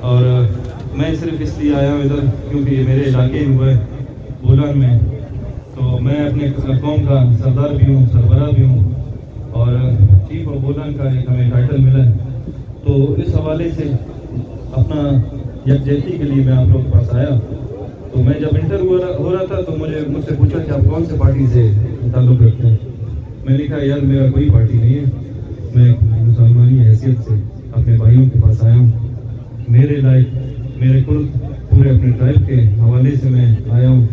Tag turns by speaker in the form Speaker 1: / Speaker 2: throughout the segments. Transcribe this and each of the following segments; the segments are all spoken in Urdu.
Speaker 1: اور میں صرف اس لیے آیا ہوں ادھر کیونکہ یہ میرے علاقے میں ہوئے بولان میں، تو میں اپنے قوم کا سردار بھی ہوں، سربراہ بھی ہوں، اور چیف آف بولان کا ایک ہمیں ٹائٹل ملا ہے. تو اس حوالے سے اپنا یکجہتی کے لیے میں آپ لوگ کے پاس آیا. تو میں جب انٹر ہو رہا تھا تو مجھ سے پوچھا کہ آپ کون سے پارٹی سے تعلق رکھتے ہیں. میں نے کہا یار میرا کوئی پارٹی نہیں ہے، میں مسلمانی حیثیت سے اپنے بھائیوں کے پاس آیا ہوں. میرے لائق میرے کل پورے اپنے ٹرائب کے حوالے سے میں آیا ہوں.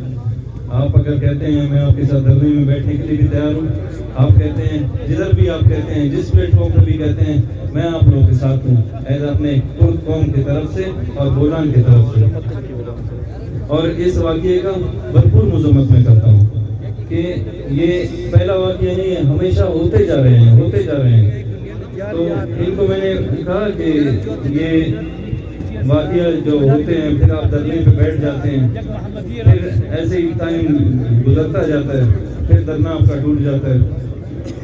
Speaker 1: آپ اگر کہتے ہیں میں آپ کے ساتھ دھرنے میں بیٹھنے کے لیے بھی تیار ہوں. آپ کہتے ہیں جدھر بھی آپ کہتے ہیں جس پلیٹ فارم پہ بھی کہتے ہیں میں آپ لوگوں کے ساتھ ہوں، ایز اپنے کرد قوم کی طرف سے اور بولان کی طرف سے. اور اس واقعے کا بھرپور مذمت میں کرتا ہوں کہ یہ پہلا واقعہ نہیں ہے، ہمیشہ ہوتے جا رہے ہیں. تو ان کو میں نے کہا کہ یہ واقعہ جو ہوتے ہیں پھر آپ دھرنے پہ بیٹھ جاتے ہیں، پھر ایسے ہی ٹائم گزرتا جاتا ہے، پھر دھرنا آپ کا ٹوٹ جاتا ہے.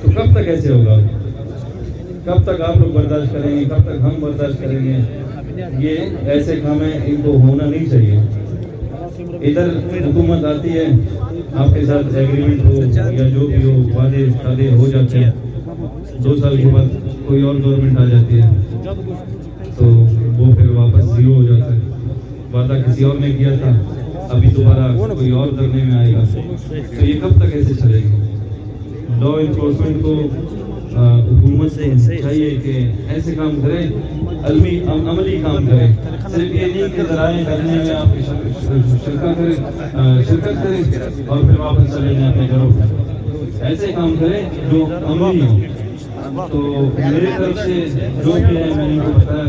Speaker 1: تو کب تک ایسے ہوگا؟ کب تک آپ لوگ برداشت کریں گے؟ کب تک ہم برداشت کریں گے؟ یہ ایسے کام ہیں، ان کو ہونا نہیں چاہیے. ادھر حکومت آتی ہے، آپ کے ساتھ ایگریمنٹ ہو یا جو بھی ہو، وعدے ہو جاتے ہیں. 2 سال کے بعد کوئی اور گورنمنٹ آ جاتی ہے تو وہ پھر واپس زیرو ہو جاتا ہے. وعدہ کسی اور نے کیا تھا، ابھی دوبارہ کوئی اور دھرنے میں آئے گا. تو یہ کب تک ایسے چلے گا؟ لا انفورسمنٹ کو حکومت سے چاہیے کہ ایسے کام کریں، عملی کام کریں. صرف یہ نہیں کہ ذرائع کرنے میں آپ شرکت کریں اور پھر واپس چلے جائیں اپنے گھروں پہ. ایسے کام کریں جو عملی ہوں. تو میری طرف سے جو بھی ہے میں نے ان کو بتایا،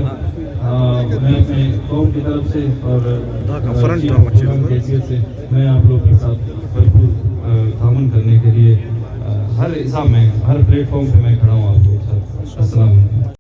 Speaker 1: میں اپنے قوم کی طرف سے اور حیثیت سے میں آپ لوگوں کے ساتھ بھرپور تعاون کرنے کے لیے ہر حساب میں ہر پلیٹ فارم پہ میں کھڑا ہوں آپ لوگوں کے ساتھ. السلام علیکم.